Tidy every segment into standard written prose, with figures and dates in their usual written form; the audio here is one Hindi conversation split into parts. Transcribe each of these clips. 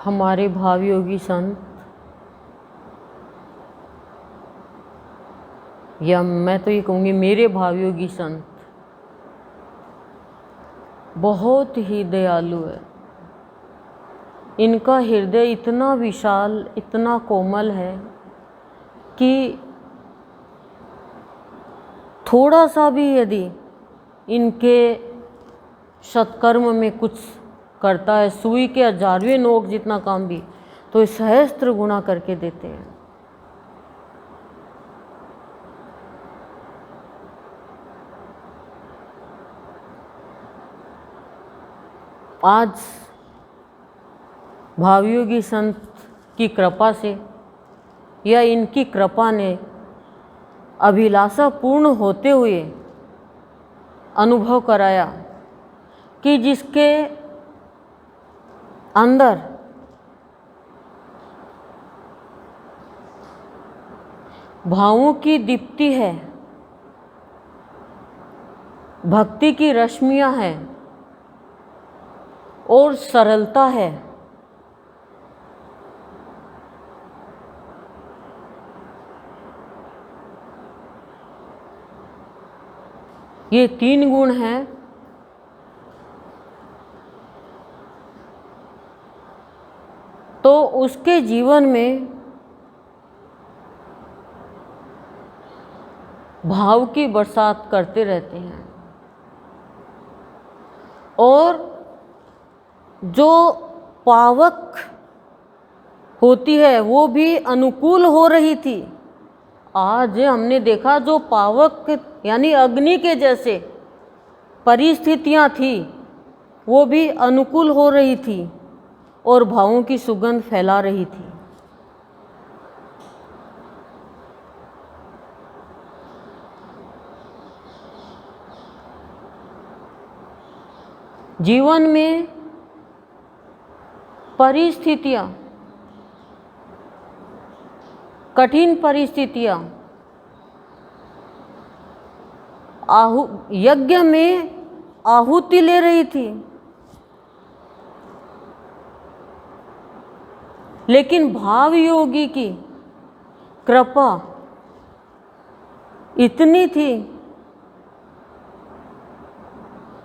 हमारे भावयोगी संत, या मैं तो ये कहूँगी मेरे भावयोगी संत बहुत ही दयालु है। इनका हृदय इतना विशाल, इतना कोमल है कि थोड़ा सा भी यदि इनके सत्कर्म में कुछ करता है, सुई के 1000वें नोक जितना काम भी, तो ये सहस्त्र गुणा करके देते हैं। आज भावयोगी संत की कृपा से या इनकी कृपा ने अभिलाषा पूर्ण होते हुए अनुभव कराया कि जिसके अंदर भावों की दीप्ति है, भक्ति की रश्मियां हैं और सरलता है, ये 3 गुण हैं, तो उसके जीवन में भाव की बरसात करते रहते हैं। और जो पावक होती है वो भी अनुकूल हो रही थी। आज हमने देखा जो पावक यानी अग्नि के जैसे परिस्थितियां थी वो भी अनुकूल हो रही थी और भावों की सुगंध फैला रही थी। जीवन में परिस्थितियां, कठिन परिस्थितियां, यज्ञ में आहुति ले रही थी, लेकिन भाव योगी की कृपा इतनी थी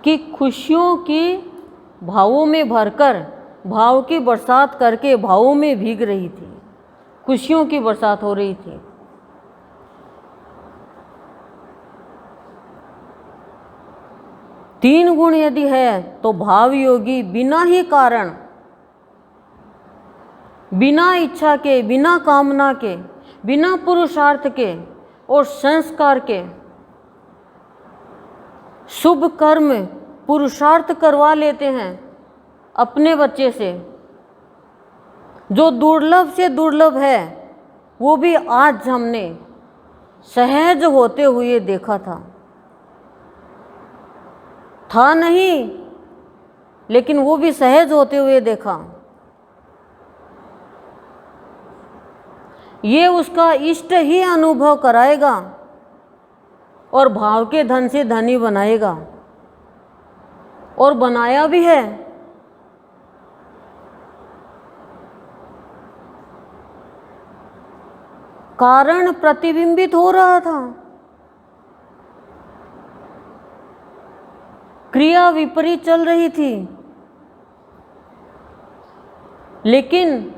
कि खुशियों की भावों में भरकर भाव की बरसात करके भावों में भीग रही थी, खुशियों की बरसात हो रही थी। तीन गुण यदि है तो भाव योगी बिना ही कारण, बिना इच्छा के, बिना कामना के, बिना पुरुषार्थ के और संस्कार के शुभ कर्म पुरुषार्थ करवा लेते हैं अपने बच्चे से। जो दुर्लभ से दुर्लभ है वो भी आज हमने सहज होते हुए देखा था नहीं, लेकिन वो भी सहज होते हुए देखा। ये उसका इष्ट ही अनुभव कराएगा और भाव के धन से धनी बनाएगा, और बनाया भी है। कारण प्रतिबिंबित हो रहा था, क्रिया विपरीत चल रही थी, लेकिन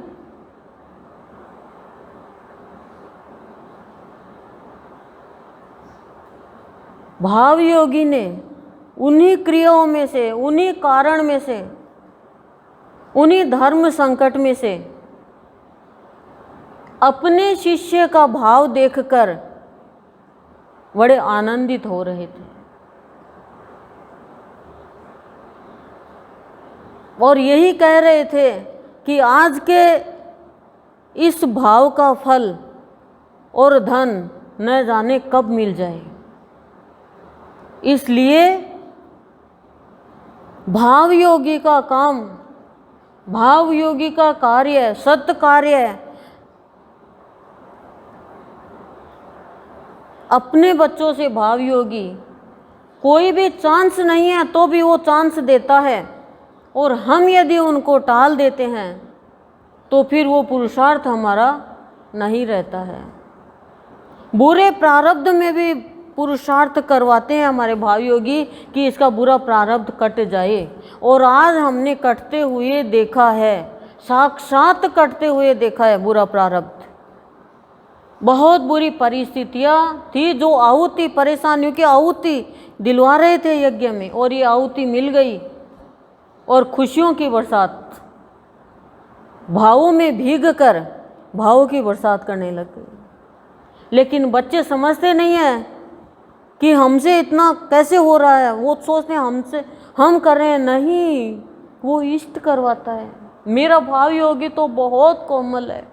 भाव योगी ने उन्हीं क्रियाओं में से, उन्हीं कारण में से, उन्हीं धर्म संकट में से अपने शिष्य का भाव देखकर बड़े आनंदित हो रहे थे। और यही कह रहे थे कि आज के इस भाव का फल और धन न जाने कब मिल जाए। इसलिए भाव योगी का काम, भाव योगी का कार्य, सत्य कार्य अपने बच्चों से भाव योगी कोई भी चांस नहीं है तो भी वो चांस देता है, और हम यदि उनको टाल देते हैं तो फिर वो पुरुषार्थ हमारा नहीं रहता है। बुरे प्रारब्ध में भी पुरुषार्थ करवाते हैं हमारे भाव योगी कि इसका बुरा प्रारब्ध कट जाए, और आज हमने कटते हुए देखा है, साक्षात कटते हुए देखा है बुरा प्रारब्ध। बहुत बुरी परिस्थितियाँ थी, जो आहुति, परेशानियों की आहुति दिलवा रहे थे यज्ञ में, और ये आहुति मिल गई और खुशियों की बरसात, भावों में भीग कर भावों की बरसात करने लग गई। लेकिन बच्चे समझते नहीं हैं कि हमसे इतना कैसे हो रहा है, वो सोचते हैं हमसे हम कर रहे हैं, नहीं, वो इष्ट करवाता है। मेरा भाव योगी तो बहुत कोमल है,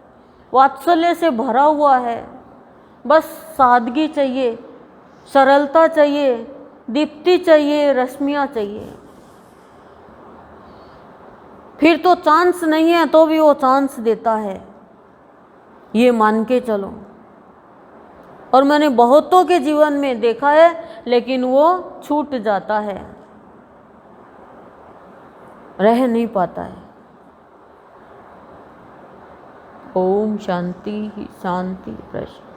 वात्सल्य से भरा हुआ है, बस सादगी चाहिए, सरलता चाहिए, दीप्ति चाहिए, रश्मियाँ चाहिए। फिर तो चांस नहीं है तो भी वो चांस देता है, ये मान के चलो। और मैंने बहुतों के जीवन में देखा है, लेकिन वो छूट जाता है, रह नहीं पाता है। ओम शांति शांति प्रश्न।